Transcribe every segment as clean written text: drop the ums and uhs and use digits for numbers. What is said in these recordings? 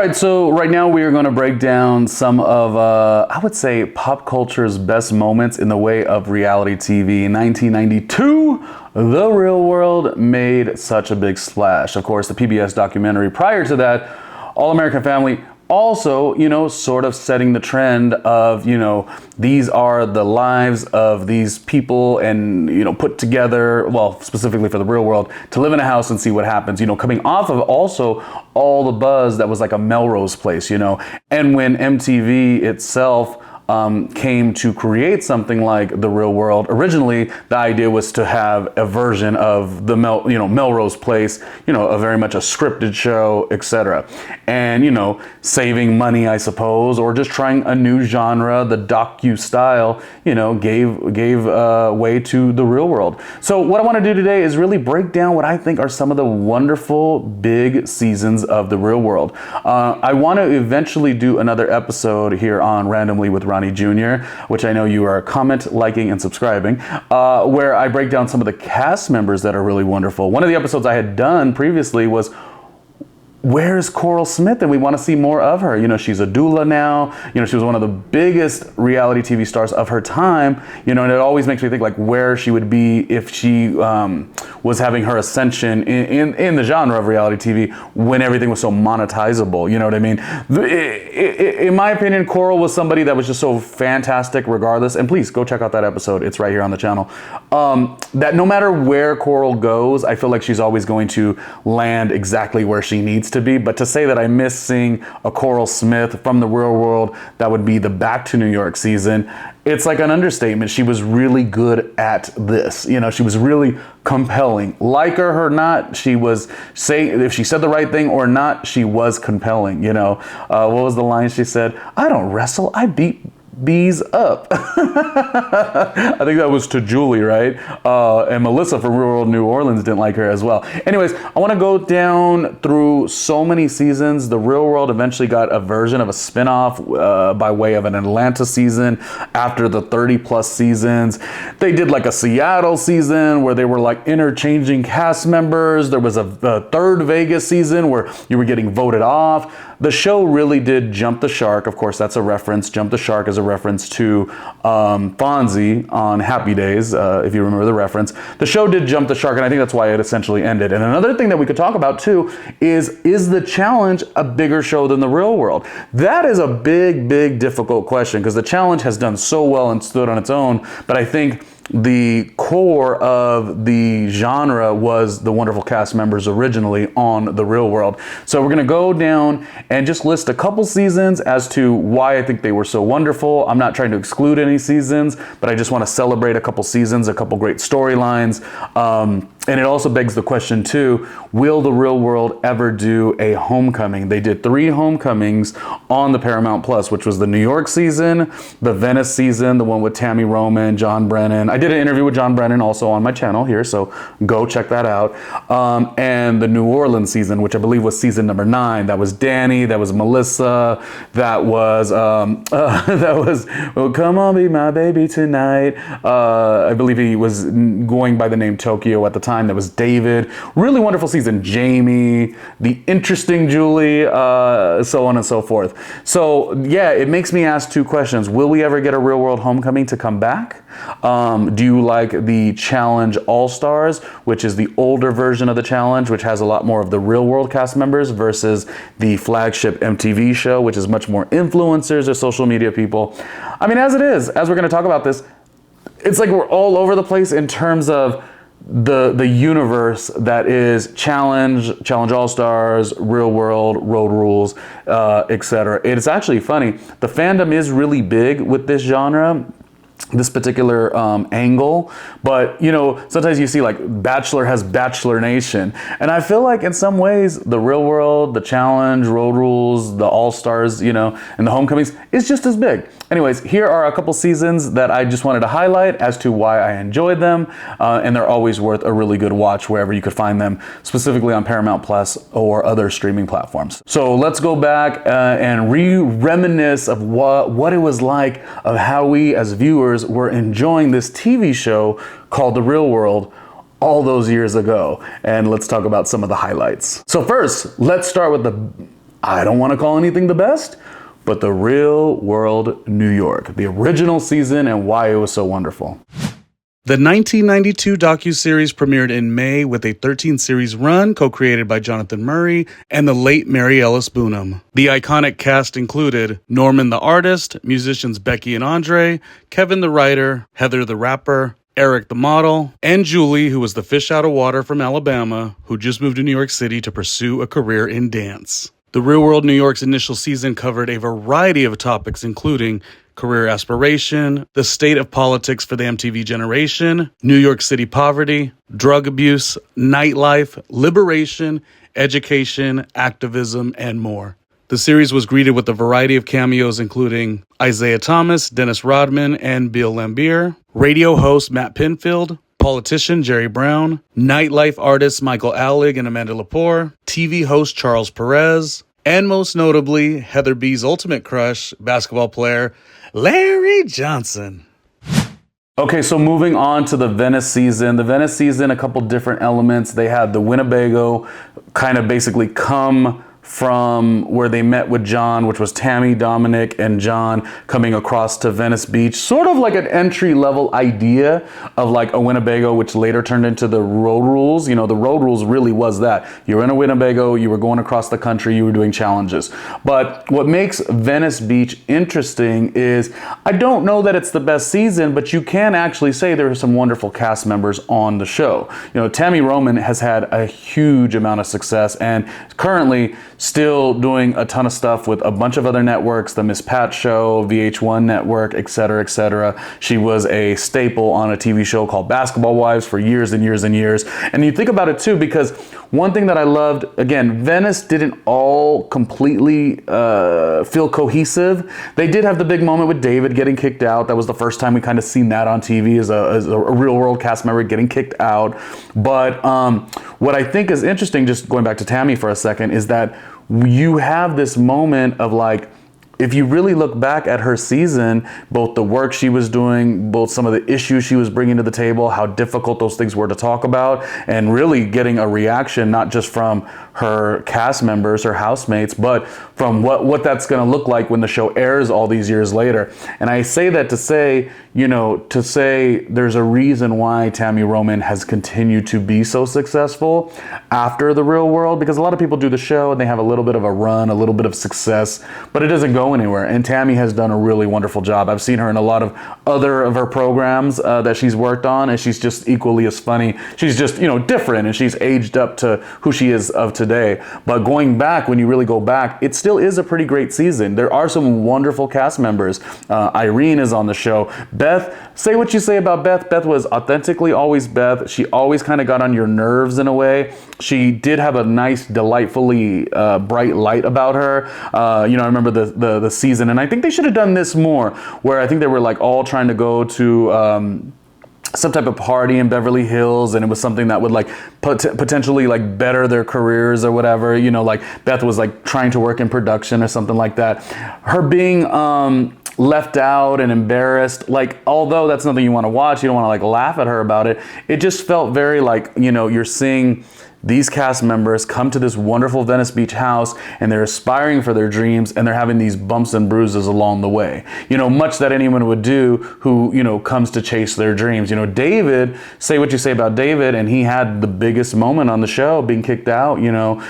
right, so right now we are going to break down some of, I would say, pop culture's best moments in the way of reality TV. In 1992, The Real World made such a big splash. Of course, the PBS documentary prior to that, All American Family, also, sort of setting the trend of, these are the lives of these people and, put together, well, specifically for The Real World, to live in a house and see what happens, coming off of also all the buzz that was like a Melrose Place, and when MTV itself came to create something like The Real World. Originally, the idea was to have a version of the Melrose Place, a very much a scripted show, etc. And saving money, I suppose, or just trying a new genre, the docu style, gave way to The Real World. So what I want to do today is really break down what I think are some of the wonderful big seasons of The Real World. I want to eventually do another episode here on Randomly with Ronnie Jr., which I know you are liking, and subscribing, where I break down some of the cast members that are really wonderful. One of the episodes I had done previously was, where's Coral Smith? And we want to see more of her. She's a doula now. She was one of the biggest reality TV stars of her time. And it always makes me think like where she would be if she was having her ascension in the genre of reality TV when everything was so monetizable. You know what I mean? In my opinion, Coral was somebody that was just so fantastic regardless. And please go check out that episode. It's right here on the channel. That no matter where Coral goes, I feel like she's always going to land exactly where she needs to be. But to say that I miss seeing a Coral Smith from The Real World, that would be the Back to New York season, it's like an understatement. She was really good at this. She was really compelling. Like her or not, she was saying, if she said the right thing or not, she was compelling. What was the line she said? "I don't wrestle, I beat bees up." I think that was to Julie, right? And Melissa from rural New Orleans didn't like her as well. Anyways, I want to go down through so many seasons. The Real World eventually got a version of a spinoff by way of an Atlanta season after the 30 plus seasons. They did like a Seattle season where they were like interchanging cast members. There was a third Vegas season where you were getting voted off. The show really did jump the shark. Of course, that's a reference. Jump the Shark is a reference to Fonzie on Happy Days, if you remember the reference. The show did jump the shark, and I think that's why it essentially ended. And another thing that we could talk about too is The Challenge a bigger show than The Real World? That is a big, big, difficult question because The Challenge has done so well and stood on its own, but I think the core of the genre was the wonderful cast members originally on The Real World. So we're going to go down and just list a couple seasons as to why I think they were so wonderful. I'm not trying to exclude any seasons, but I just want to celebrate a couple seasons, a couple great storylines. And it also begs the question too, will The Real World ever do a homecoming? They did 3 homecomings on the Paramount Plus, which was the New York season, the Venice season, the one with Tammy Roman, John Brennan. I did an interview with John Brennan also on my channel here, so go check that out. And the New Orleans season, which I believe was season number 9. That was Danny, that was Melissa, that was, well, come on, be my baby tonight. I believe he was going by the name Tokyo at the time. That was David. Really wonderful season. Jamie, the interesting Julie, so on and so forth. So yeah, it makes me ask 2 questions. Will we ever get a Real World homecoming to come back? Do you like the Challenge All-Stars, which is the older version of the Challenge, which has a lot more of the Real World cast members versus the flagship MTV show, which is much more influencers or social media people? I mean, as it is, as we're going to talk about this, it's like we're all over the place in terms of the universe that is Challenge All-Stars, Real World, Road Rules, etc. It's actually funny. The fandom is really big with this genre, this particular angle, but sometimes you see like Bachelor has Bachelor Nation, and I feel like in some ways the Real World, the Challenge, Road Rules, the All-Stars, and the homecomings is just as big. Anyways, here are a couple seasons that I just wanted to highlight as to why I enjoyed them, and they're always worth a really good watch wherever you could find them, specifically on Paramount Plus or other streaming platforms. So let's go back and reminisce of what it was like, of how we as viewers were enjoying this TV show called The Real World all those years ago. And let's talk about some of the highlights. So first, let's start with the I don't want to call anything the best, but The Real World New York, the original season and why it was so wonderful. The 1992 docuseries premiered in May with a 13-series run co-created by Jonathan Murray and the late Mary Ellis Boonham. The iconic cast included Norman the artist, musicians Becky and Andre, Kevin the writer, Heather the rapper, Eric the model, and Julie, who was the fish out of water from Alabama, who just moved to New York City to pursue a career in dance. The Real World New York's initial season covered a variety of topics, including career aspiration, the state of politics for the MTV generation, New York City poverty, drug abuse, nightlife, liberation, education, activism, and more. The series was greeted with a variety of cameos, including Isaiah Thomas, Dennis Rodman, and Bill Laimbeer, radio host Matt Pinfield, politician Jerry Brown, nightlife artists Michael Allig and Amanda Lepore, TV host Charles Perez, and most notably, Heather B's ultimate crush, basketball player Larry Johnson. Okay, so moving on to the Venice season. The Venice season, a couple different elements. They had the Winnebago kind of basically come from where they met with John, which was Tammy, Dominic, and John coming across to Venice Beach. Sort of like an entry-level idea of like a Winnebago, which later turned into the Road Rules. You know, the Road Rules really was that. You were in a Winnebago, you were going across the country, you were doing challenges. But what makes Venice Beach interesting is, I don't know that it's the best season, but you can actually say there are some wonderful cast members on the show. You know, Tammy Roman has had a huge amount of success and currently still doing a ton of stuff with a bunch of other networks, the Miss Pat Show, VH1 Network, etc., etc. She was a staple on a TV show called Basketball Wives for years and years and years. And you think about it too, because one thing that I loved, again, Venice didn't all completely feel cohesive. They did have the big moment with David getting kicked out. That was the first time we kind of seen that on TV as a real world cast member getting kicked out. But what I think is interesting, just going back to Tammy for a second, is that you have this moment of like, if you really look back at her season, both the work she was doing, both some of the issues she was bringing to the table, how difficult those things were to talk about, and really getting a reaction, not just from her cast members, her housemates, but from what that's going to look like when the show airs all these years later. And I say that to say, you know, to say there's a reason why Tammy Roman has continued to be so successful after The Real World, because a lot of people do the show and they have a little bit of a run, a little bit of success, but it doesn't go anywhere. And Tammy has done a really wonderful job. I've seen her in a lot of other of her programs that she's worked on, and she's just equally as funny. She's just, you know, different, and she's aged up to who she is of today. But going back, when you really go back, it still is a pretty great season. There are some wonderful cast members. Irene is on the show. Beth, say what you say about Beth. Beth was authentically always Beth. She always kind of got on your nerves in a way. She did have a nice, delightfully bright light about her. You know, I remember the season, and I think they should have done this more, where I think they were like all trying to go to some type of party in Beverly Hills, and it was something that would like potentially like better their careers or whatever. You know, like Beth was like trying to work in production or something like that. Her being left out and embarrassed, like, although that's nothing you want to watch, you don't want to like laugh at her about it. It just felt very like, you know, you're seeing these cast members come to this wonderful Venice Beach house and they're aspiring for their dreams, and they're having these bumps and bruises along the way. You know, much that anyone would do who, you know, comes to chase their dreams. You know, David, say what you say about David, and he had the biggest moment on the show, being kicked out. You know,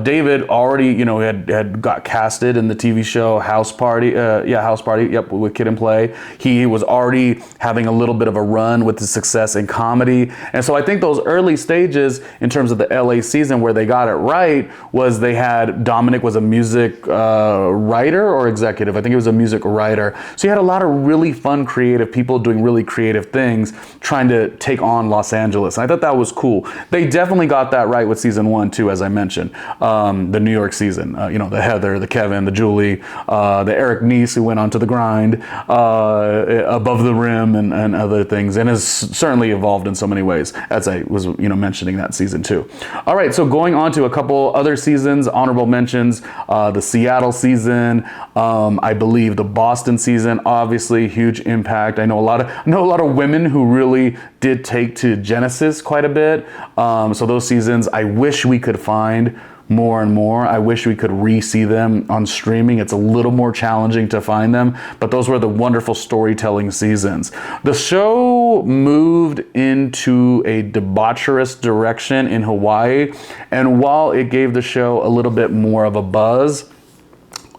David already, you know, had got casted in the TV show House Party. House Party. Yep, with Kid and Play. He was already having a little bit of a run with his success in comedy. And so I think those early stages in terms of the LA season where they got it right was they had Dominic was a music writer or executive. I think it was a music writer. So you had a lot of really fun, creative people doing really creative things, trying to take on Los Angeles. And I thought that was cool. They definitely got that right with season 1 too, as I mentioned. The New York season, you know, the Heather, the Kevin, the Julie, the Eric Nice, who went on to the grind, Above the Rim, and other things, and has certainly evolved in so many ways, as I was, you know, mentioning that season too. All right, so going on to a couple other seasons, honorable mentions, the Seattle season, I believe the Boston season, obviously huge impact. I know a lot of women who really did take to Genesis quite a bit. So those seasons I wish we could find, more and more. I wish we could re-see them on streaming. It's a little more challenging to find them, but those were the wonderful storytelling seasons. The show moved into a debaucherous direction in Hawaii, and while it gave the show a little bit more of a buzz,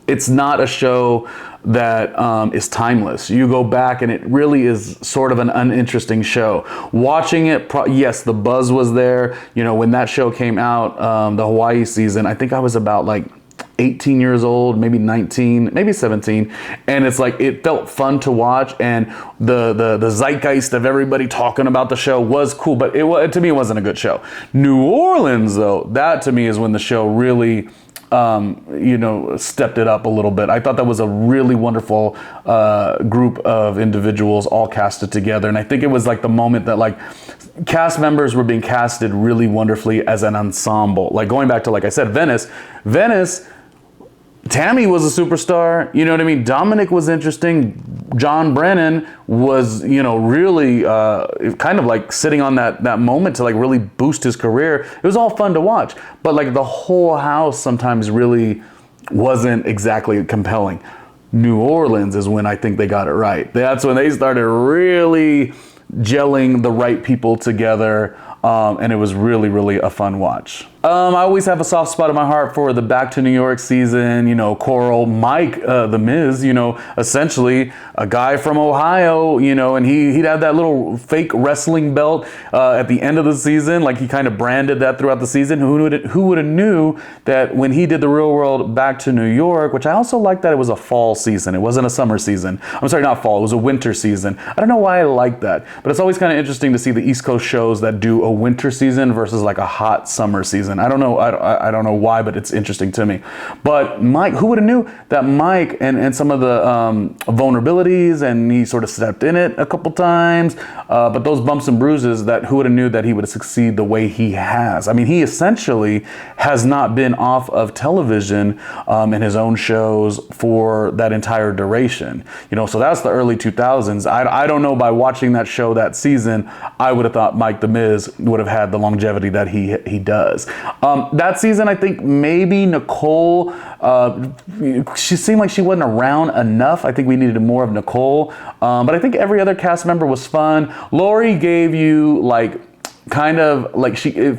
it's not a show that is timeless. You go back and it really is sort of an uninteresting show. Watching it, yes, the buzz was there. You know, when that show came out, the Hawaii season, I think I was about like 18 years old, maybe 19, maybe 17. And it's like, it felt fun to watch, and the zeitgeist of everybody talking about the show was cool, but to me, it wasn't a good show. New Orleans, though, that to me is when the show really stepped it up a little bit. I thought that was a really wonderful group of individuals all casted together. And I think it was like the moment that like cast members were being casted really wonderfully as an ensemble. Like going back to, like I said, Venice, Tammy was a superstar, you know what I mean? Dominic was interesting. John Brennan was, really kind of like sitting on that moment to like really boost his career. It was all fun to watch, but like the whole house sometimes really wasn't exactly compelling. New Orleans is when I think they got it right. That's when they started really gelling the right people together. And it was really, really a fun watch. I always have a soft spot in my heart for the Back to New York season, Coral, Mike, The Miz, essentially a guy from Ohio, and he'd have that little fake wrestling belt at the end of the season. Like he kind of branded that throughout the season. Who would have knew that when he did the Real World Back to New York, which I also like that it was a fall season. It wasn't a summer season. I'm sorry, not fall. It was a winter season. I don't know why I like that, but it's always kind of interesting to see the East Coast shows that do a winter season versus like a hot summer season. I don't know. I don't know why, but it's interesting to me. But Mike, who would have knew that Mike and some of the vulnerabilities, and he sort of stepped in it a couple times. But those bumps and bruises, that who would have knew that he would succeed the way he has? I mean, he essentially has not been off of television in his own shows for that entire duration. So that's the early 2000s. I don't know, by watching that show that season, I would have thought Mike the Miz would have had the longevity that he does. That season, I think maybe Nicole, she seemed like she wasn't around enough. I think we needed more of Nicole. But I think every other cast member was fun. Lori gave you like kind of like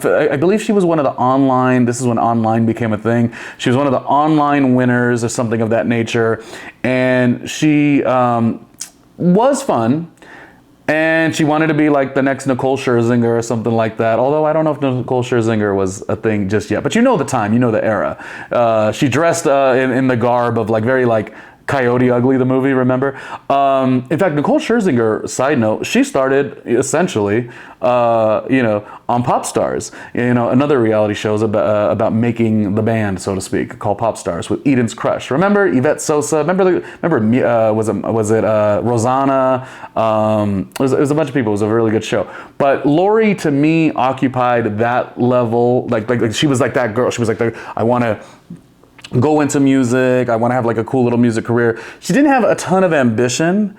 I believe she was one of the online, this is when online became a thing. She was one of the online winners or something of that nature. And she was fun. And she wanted to be like the next Nicole Scherzinger or something like that. Although I don't know if Nicole Scherzinger was a thing just yet. But the time, the era. She dressed in the garb of like very like Coyote Ugly, the movie, remember? In fact, Nicole Scherzinger, side note, she started essentially, on Pop Stars, another reality show about making the band, so to speak, called Pop Stars with Eden's Crush. Remember Yvette Sosa? Was it Rosanna? It was a bunch of people. It was a really good show. But Lori, to me, occupied that level. Like she was like that girl. She was like, I want to go into music. I want to have like a cool little music career. She didn't have a ton of ambition.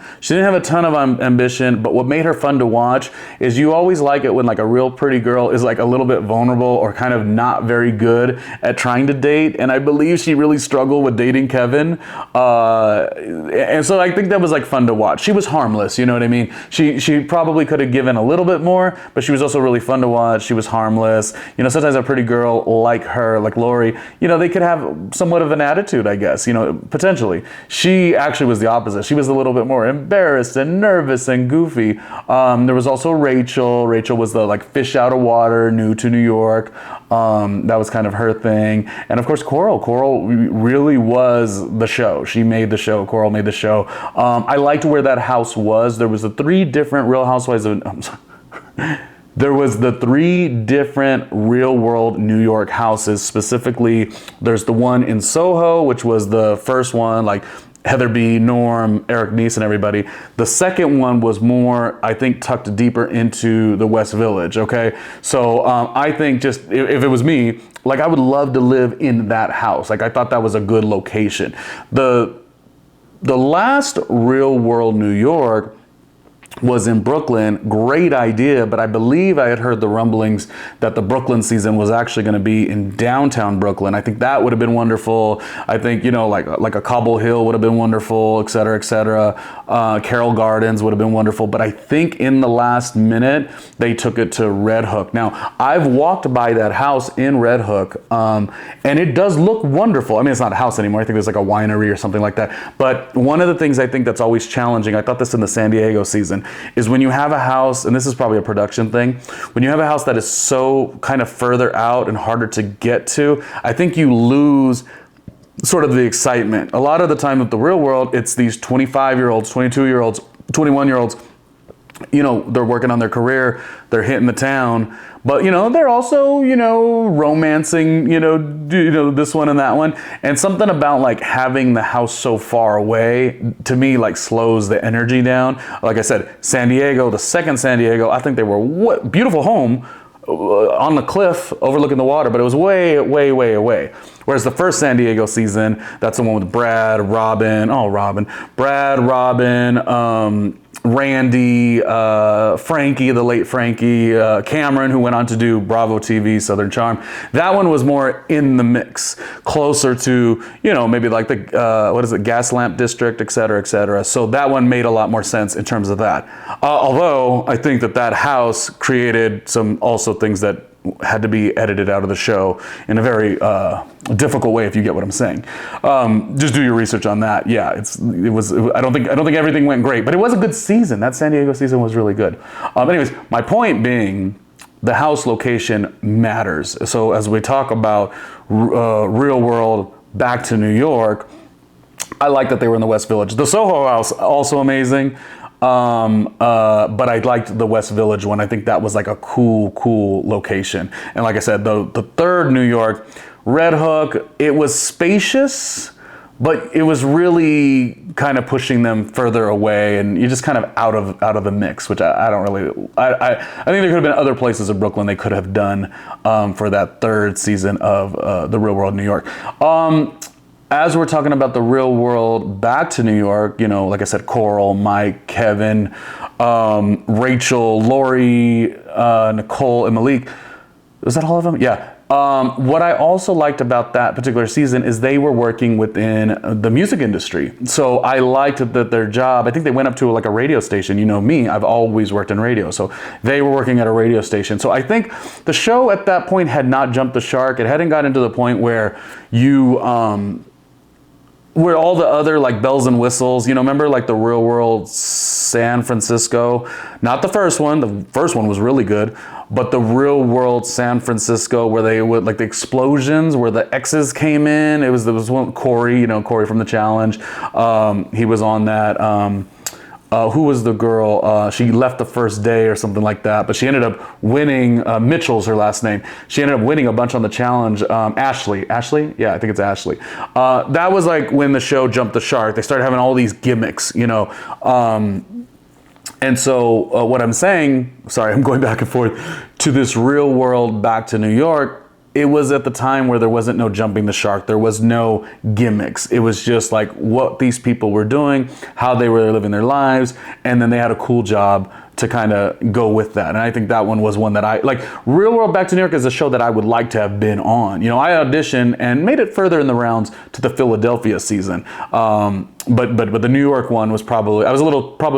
But what made her fun to watch is you always like it when like a real pretty girl is like a little bit vulnerable or kind of not very good at trying to date. And I believe she really struggled with dating Kevin. And so I think that was like fun to watch. She was harmless, you know what I mean? She probably could have given a little bit more, but she was also really fun to watch. She was harmless. Sometimes a pretty girl like her, like Lori, they could have somewhat of an attitude, I guess, potentially. She actually was the opposite. She was a little bit more embarrassed and nervous and goofy. There was also Rachel. Rachel was the like fish out of water, new to New York. That was kind of her thing. And of course, Coral. Coral really was the show. She made the show. Coral made the show. I liked where that house was. There was the three different Real Housewives of... There was the three different real world New York houses. Specifically, there's the one in Soho, which was the first one, like Heather B, Norm, Eric Nies, and everybody. The second one was more, I think, tucked deeper into the West Village, okay? So I think just, if it was me, like I would love to live in that house. Like I thought that was a good location. The last Real World New York was in Brooklyn. Great idea, but I believe I had heard the rumblings that the Brooklyn season was actually going to be in downtown Brooklyn. I think that would have been wonderful. I think, you know, like a Cobble Hill would have been wonderful, et cetera, et cetera. Carroll Gardens would have been wonderful, but I think in the last minute they took it to Red Hook. Now, I've walked by that house in Red Hook, and it does look wonderful. I mean, it's not a house anymore. I think there's like a winery or something like that. But one of the things I think that's always challenging, I thought this in the San Diego season, is when you have a house, and this is probably a production thing, when you have a house that is so kind of further out and harder to get to, I think you lose sort of the excitement. A lot of the time with the Real World, it's these 25-year-olds, 22-year-olds, 21-year-olds, you know, they're working on their career, they're hitting the town, but, you know, they're also, you know, romancing, you know, this one and that one. And something about like having the house so far away, to me, like slows the energy down. Like I said, San Diego, the second San Diego, I think they were beautiful home on the cliff overlooking the water, but it was way, way, way away. Whereas the first San Diego season, that's the one with Brad, Robin, Randy, Frankie, the late Frankie, Cameron, who went on to do Bravo TV, Southern Charm. That one was more in the mix, closer to, you know, maybe like the, Gas Lamp District, et cetera, et cetera. So that one made a lot more sense in terms of that. Although I think that house created some also things that had to be edited out of the show in a very difficult way, if you get what I'm saying. Just do your research on that. Yeah, I don't think everything went great, but it was a good season. That San Diego season was really good. Anyways, my point being, the house location matters. So as we talk about Real World back to New York, I like that they were in the West Village. The Soho House, also amazing. But I liked the West Village one. I think that was like a cool location. And like I said, the third New York, Red Hook, it was spacious, but it was really kind of pushing them further away, and you're just kind of out of the mix, which I don't really. I think there could have been other places in Brooklyn they could have done for that third season of the Real World New York. As we're talking about the Real World back to New York, you know, like I said, Coral, Mike, Kevin, Rachel, Lori, Nicole, and Malik. Was that all of them? Yeah. What I also liked about that particular season is they were working within the music industry. So I liked that their job, I think they went up to like a radio station. You know me, I've always worked in radio. So they were working at a radio station. So I think the show at that point had not jumped the shark. It hadn't gotten to the point where where all the other like bells and whistles, you know, remember like the Real World San Francisco, not the first one was really good, but the Real World San Francisco, where they would like the explosions, where the X's came in. There was one, Corey, you know, Corey from The Challenge. He was on that. Who was the girl? She left the first day or something like that, but she ended up winning. Mitchell's her last name. She ended up winning a bunch on the challenge. Ashley? Yeah, I think it's Ashley. That was like when the show jumped the shark. They started having all these gimmicks, you know. And so what I'm saying, sorry, I'm going back and forth to this Real World back to New York. It was at the time where there wasn't no jumping the shark. There was no gimmicks. It was just like what these people were doing, how they were living their lives, and then they had a cool job to kind of go with that. And I think that one was one that I like. Real World Back to New York is a show that I would like to have been on. You know, I auditioned and made it further in the rounds to the Philadelphia season. But the New York one was probably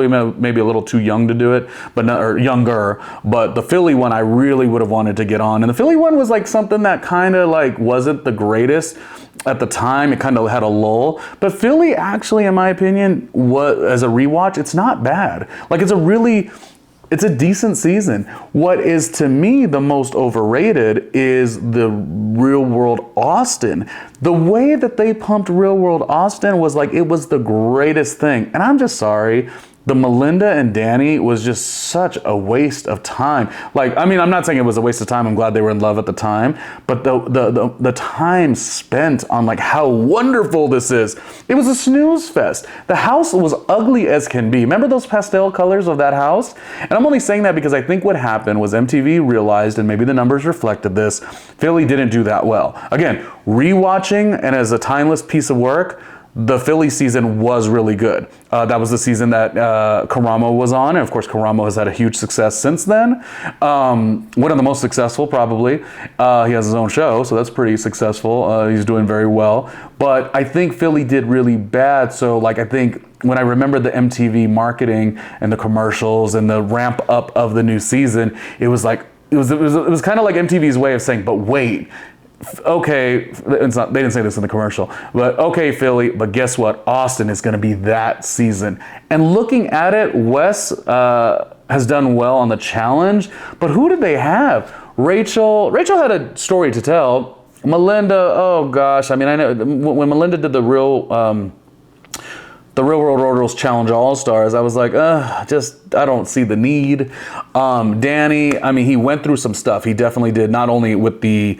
maybe a little too young to do it, or younger. But the Philly one I really would have wanted to get on. And the Philly one was like something that kind of like wasn't the greatest at the time. It kind of had a lull. But Philly actually, in my opinion, as a rewatch, it's not bad. Like it's a decent season. What is to me the most overrated is the Real World Austin. The way that they pumped Real World Austin was like it was the greatest thing. And I'm just sorry. The Melinda and Danny was just such a waste of time. Like, I mean, I'm not saying it was a waste of time. I'm glad they were in love at the time. But the time spent on like how wonderful this is. It was a snooze fest. The house was ugly as can be. Remember those pastel colors of that house? And I'm only saying that because I think what happened was MTV realized, and maybe the numbers reflected this, Philly didn't do that well. Again, rewatching and as a timeless piece of work, the Philly season was really good. That was the season that Karamo was on. And of course, Karamo has had a huge success since then. One of the most successful, probably. He has his own show, so that's pretty successful. He's doing very well. But I think Philly did really bad. So, like, I think when I remember the MTV marketing and the commercials and the ramp up of the new season, it was like, it was kind of like MTV's way of saying, but wait, okay, it's not, they didn't say this in the commercial, but okay, Philly, but guess what? Austin is going to be that season. And looking at it, Wes has done well on the challenge, but who did they have? Rachel had a story to tell. Melinda, oh gosh, I mean, I know when Melinda did the Real World Road Rules Challenge All-Stars, I was like, I don't see the need. Danny, I mean, he went through some stuff. He definitely did, not only with the,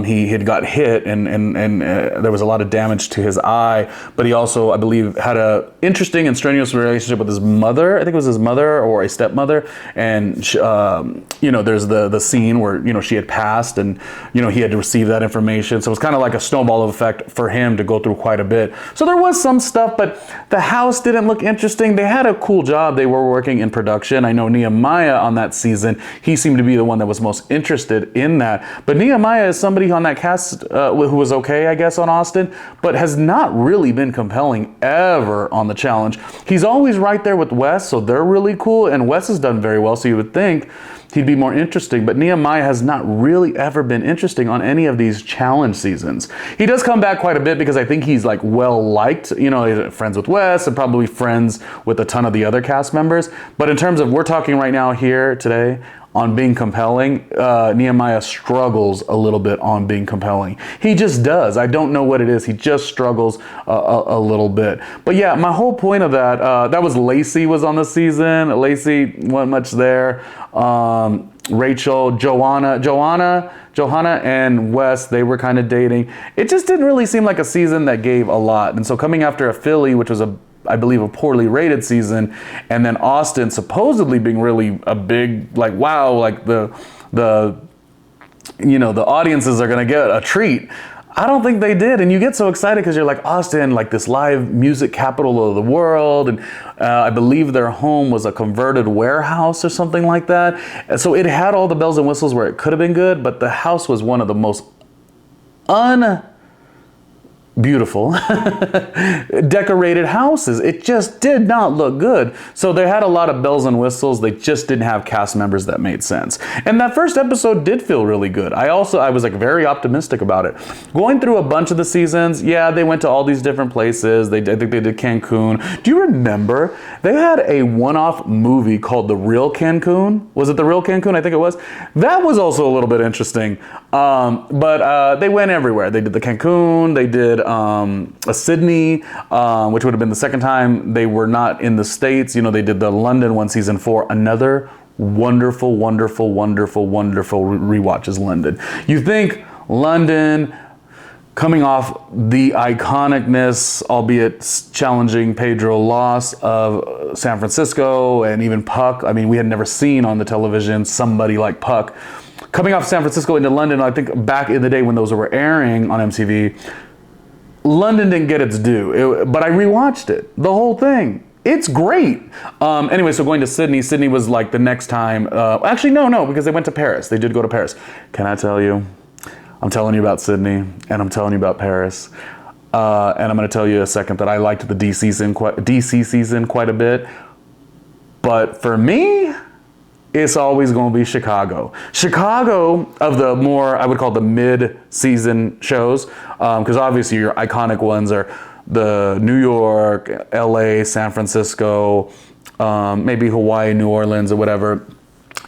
he had got hit and there was a lot of damage to his eye, but he also, I believe, had a interesting and strenuous relationship with his mother. I think it was his mother or a stepmother. And, she, there's the scene where, she had passed and, he had to receive that information. So it was kind of like a snowball effect for him to go through quite a bit. So there was some stuff, but the house didn't look interesting. They had a cool job. They were working in production. I know Nehemiah on that season, he seemed to be the one that was most interested in that. But Nehemiah is somebody on that cast who was okay, I guess, on Austin, but has not really been compelling ever on the challenge. He's always right there with Wes, so they're really cool. And Wes has done very well, so you would think he'd be more interesting, but Nehemiah has not really ever been interesting on any of these challenge seasons. He does come back quite a bit because I think he's like well liked, he's friends with Wes and probably friends with a ton of the other cast members. But in terms of, we're talking right now here today on being compelling, Nehemiah struggles a little bit on being compelling. He just does. I don't know what it is. He just struggles a little bit. But yeah, my whole point of that was Lacey was on the season. Lacey wasn't much there. Rachel, Johanna and Wes, they were kind of dating. It just didn't really seem like a season that gave a lot. And so coming after a Philly, which was I believe a poorly rated season, and then Austin supposedly being really a big, like, wow, like the audiences are gonna get a treat. I don't think they did. And you get so excited because you're like, Austin, like this live music capital of the world. And I believe their home was a converted warehouse or something like that. And so it had all the bells and whistles where it could have been good, but the house was one of the most beautiful decorated houses. It just did not look good. So they had a lot of bells and whistles. They just didn't have cast members that made sense. And that first episode did feel really good. I was like very optimistic about it. Going through a bunch of the seasons, yeah, they went to all these different places. I think they did Cancun. Do you remember they had a one-off movie called The Real Cancun? Was it The Real Cancun? I think it was. That was also a little bit interesting. But they went everywhere. They did the Cancun. They did a Sydney, which would have been the second time they were not in the States. They did the London one, season 4. Another wonderful rewatch is London. You think London, coming off the iconicness, albeit challenging Pedro loss of San Francisco and even Puck. I mean, we had never seen on the television somebody like Puck. Coming off San Francisco into London, I think back in the day when those were airing on MTV, London didn't get its due, but I rewatched it, the whole thing. It's great. Anyway, so going to Sydney was like the next time. Actually, no, because they went to Paris. They did go to Paris. Can I tell you? I'm telling you about Sydney, and I'm telling you about Paris. And I'm going to tell you a second that I liked the DC season quite a bit. But for me, it's always going to be Chicago. Chicago, of the more, I would call the mid-season shows, because obviously your iconic ones are the New York, LA, San Francisco, maybe Hawaii, New Orleans, or whatever,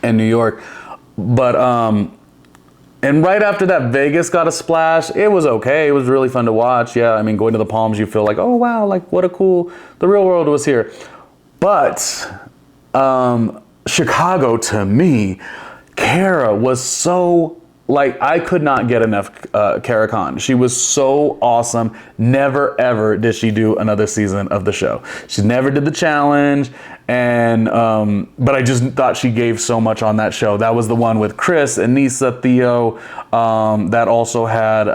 and New York. But, and right after that, Vegas got a splash. It was okay. It was really fun to watch. Yeah, I mean, going to the Palms, you feel like, oh, wow, like what a cool, the real world was here. But, Chicago, to me, Kara was so, like, I could not get enough Kara Khan. She was so awesome. Never, ever did she do another season of the show. She never did the challenge, and but I just thought she gave so much on that show. That was the one with Chris and Nisa, Theo, that also had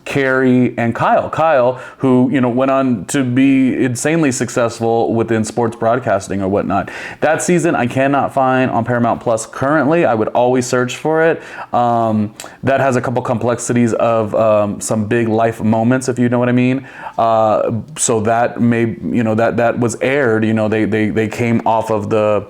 Carrie and Kyle. Kyle, who, you know, went on to be insanely successful within sports broadcasting or whatnot. That season I cannot find on Paramount Plus currently. I would always search for it. That has a couple complexities of some big life moments, if you know what I mean. So that that was aired. You know, they came off of the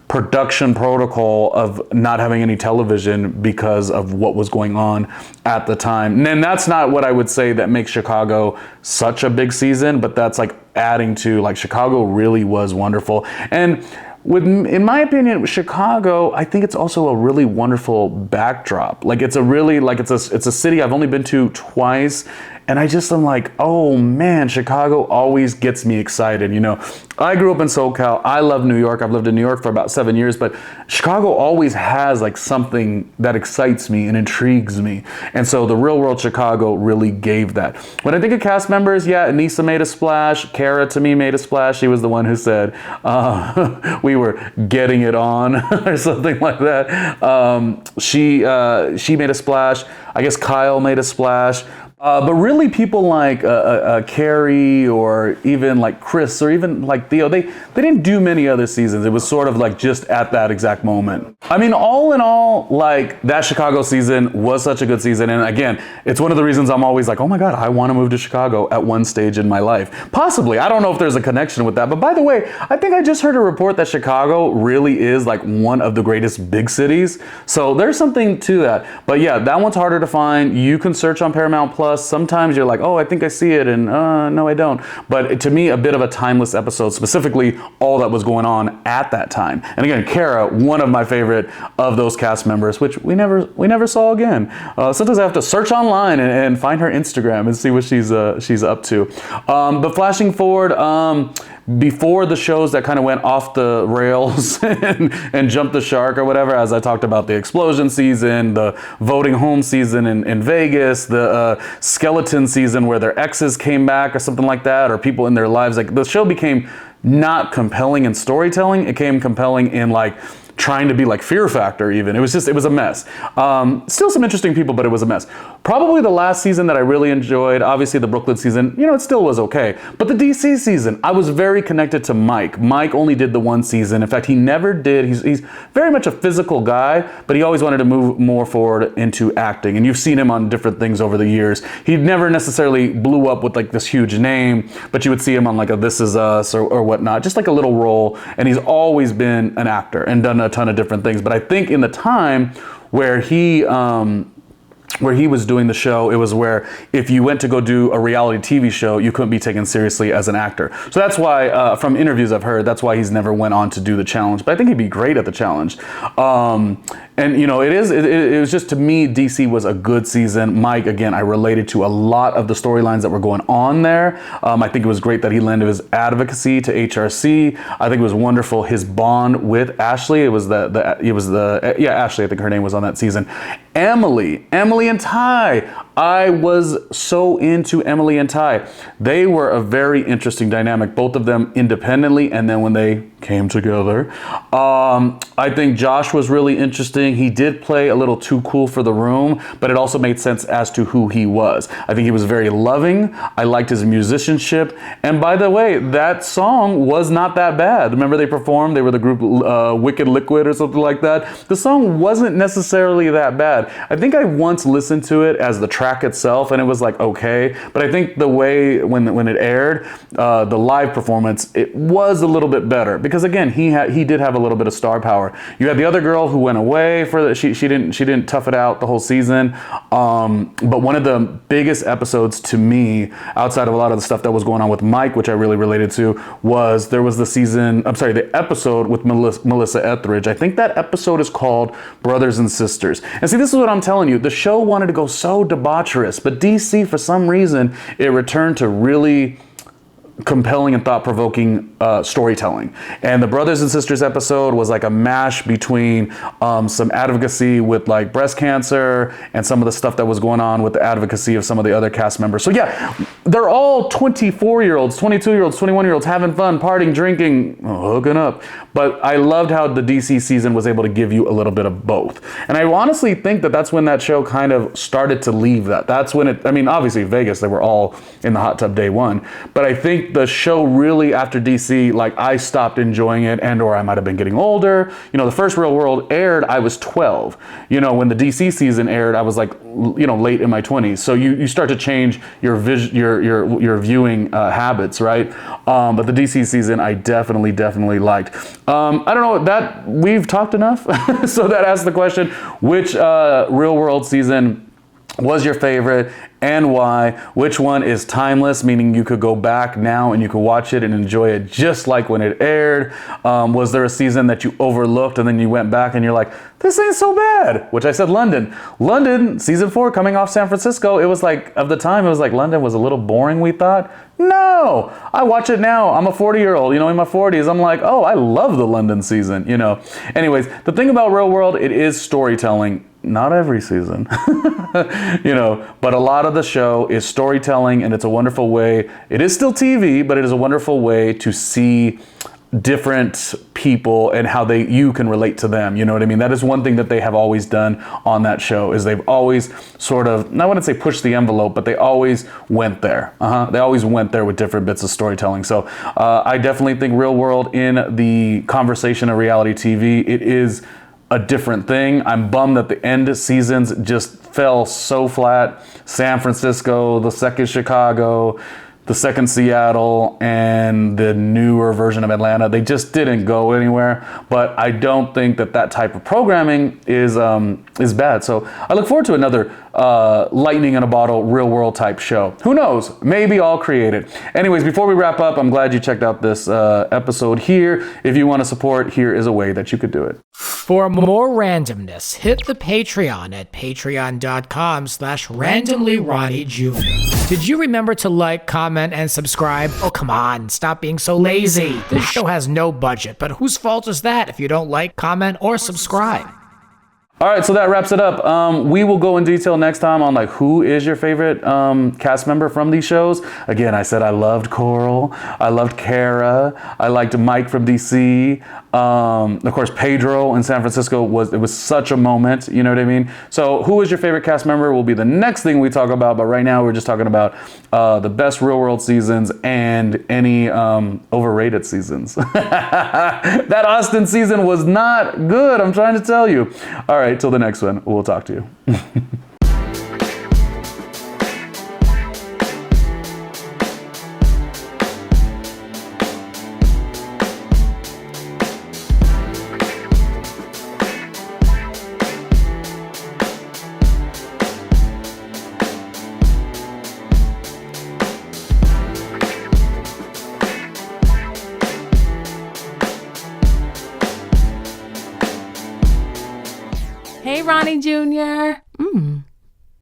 production protocol of not having any television because of what was going on at the time. And that's not what I would say that makes Chicago such a big season, but that's like adding to, like, Chicago really was wonderful. And in my opinion, Chicago, I think it's also a really wonderful backdrop. Like, it's a really, like, it's a city I've only been to twice, and I'm like, oh man, Chicago always gets me excited. You know, I grew up in SoCal. I love New York. I've lived in New York for about 7 years, but Chicago always has like something that excites me and intrigues me. And so the Real World Chicago really gave that. When I think of cast members, yeah, Anissa made a splash. Kara, to me, made a splash. She was the one who said we were getting it on or something like that. She made a splash. I guess Kyle made a splash. But really, people like Carrie or even like Chris or even like Theo, they didn't do many other seasons. It was sort of like just at that exact moment. I mean, all in all, like, that Chicago season was such a good season. And again, it's one of the reasons I'm always like, oh my God, I want to move to Chicago at one stage in my life. Possibly. I don't know if there's a connection with that. But by the way, I think I just heard a report that Chicago really is like one of the greatest big cities. So there's something to that. But yeah, that one's harder to find. You can search on Paramount Plus. Sometimes you're like, oh, I think I see it, and no, I don't. But to me, a bit of a timeless episode, specifically all that was going on at that time. And again, Kara, one of my favorite of those cast members, which we never saw again. Sometimes I have to search online and find her Instagram and see what she's up to. But flashing forward, before the shows that kind of went off the rails and jumped the shark or whatever, as I talked about the explosion season, the voting home season in Vegas, the skeleton season where their exes came back or something like that, or people in their lives, like, the show became not compelling in storytelling. It became compelling in like trying to be like Fear Factor even. It was a mess. Still some interesting people, but it was a mess. Probably the last season that I really enjoyed, obviously the Brooklyn season, you know, it still was okay. But the DC season, I was very connected to Mike. Mike only did the one season. In fact, he never did. He's very much a physical guy, but he always wanted to move more forward into acting. And you've seen him on different things over the years. He never necessarily blew up with like this huge name, but you would see him on like a This Is Us or whatnot, just like a little role. And he's always been an actor and done a ton of different things. But I think in the time where he was doing the show, it was where if you went to go do a reality TV show, you couldn't be taken seriously as an actor. So that's why, from interviews I've heard, that's why he's never went on to do the challenge. But I think he'd be great at the challenge. And you know, it was just, to me, DC was a good season. Mike, again, I related to a lot of the storylines that were going on there. I think it was great that he lended his advocacy to HRC. I think it was wonderful, his bond with Ashley. It was Ashley, I think her name was on that season. Emily and Ty. I was so into Emily and Ty. They were a very interesting dynamic, both of them independently and then when they came together. I think Josh was really interesting. He did play a little too cool for the room, but it also made sense as to who he was. I think he was very loving. I liked his musicianship. And by the way, that song was not that bad. Remember they performed? They were the group Wicked Liquid or something like that. The song wasn't necessarily that bad. I think I once listened to it as the track itself and it was like okay, but I think the way when it aired, the live performance, it was a little bit better because again he did have a little bit of star power. You had the other girl who went away for she didn't tough it out the whole season, but one of the biggest episodes to me, outside of a lot of the stuff that was going on with Mike, which I really related to, was the episode with Melissa Etheridge. I think that episode is called Brothers and Sisters. And see, this is what I'm telling you. The show wanted to go so debaucherous, but DC, for some reason, it returned to really compelling and thought-provoking storytelling. And the Brothers and Sisters episode was like a mash between some advocacy with like breast cancer and some of the stuff that was going on with the advocacy of some of the other cast members. So yeah, they're all 24-year-olds, 22-year-olds, 21-year-olds having fun, partying, drinking, hooking up. But I loved how the DC season was able to give you a little bit of both. And I honestly think that that's when that show kind of started to leave that. That's when it, I mean, obviously Vegas, they were all in the hot tub day one. But I think the show really, after DC, like I stopped enjoying it, and or I might have been getting older. You know, the first Real World aired, I was 12. You know, when the DC season aired, I was like, you know, late in my 20s. So you start to change your your viewing habits, right? But the DC season, I definitely liked. I don't know, that we've talked enough. So that asks the question, which Real World season was your favorite and why? Which one is timeless, meaning you could go back now and you could watch it and enjoy it just like when it aired? Was there a season that you overlooked and then you went back and you're like, this ain't so bad? Which I said London. London, season 4, coming off San Francisco, it was like, of the time, it was like London was a little boring, we thought. No, I watch it now. I'm a 40-year-old, you know, in my 40s. I'm like, oh, I love the London season, you know. Anyways, the thing about Real World, it is storytelling. Not every season, you know, but a lot of the show is storytelling, and it's a wonderful way. It is still TV, but it is a wonderful way to see different people and how you can relate to them. You know what I mean? That is one thing that they have always done on that show, is they've always sort of, I wouldn't say push the envelope, but they always went there. They always went there with different bits of storytelling. So I definitely think Real World, in the conversation of reality TV, it is a different thing. I'm bummed that the end seasons just fell so flat. San Francisco, the second Chicago, the second Seattle, and the newer version of Atlanta, they just didn't go anywhere. But I don't think that that type of programming is bad. So I look forward to another lightning in a bottle, Real World type show. Who knows? Maybe I'll create it. Anyways, before we wrap up, I'm glad you checked out this episode here. If you want to support, here is a way that you could do it. For more randomness, hit the Patreon at patreon.com/randomlyronniejr. Did you remember to like, comment, and subscribe? Oh, come on, stop being so lazy. This show has no budget, but whose fault is that if you don't like, comment, or subscribe? All right, so that wraps it up. We will go in detail next time on like who is your favorite cast member from these shows. Again, I said I loved Coral, I loved Kara, I liked Mike from DC. Of course, Pedro in San Francisco was such a moment. You know what I mean? So, who is your favorite cast member will be the next thing we talk about. But right now, we're just talking about the best Real World seasons and any overrated seasons. That Austin season was not good. I'm trying to tell you. All right. Till the next one, we'll talk to you. Hey, Ronnie Jr.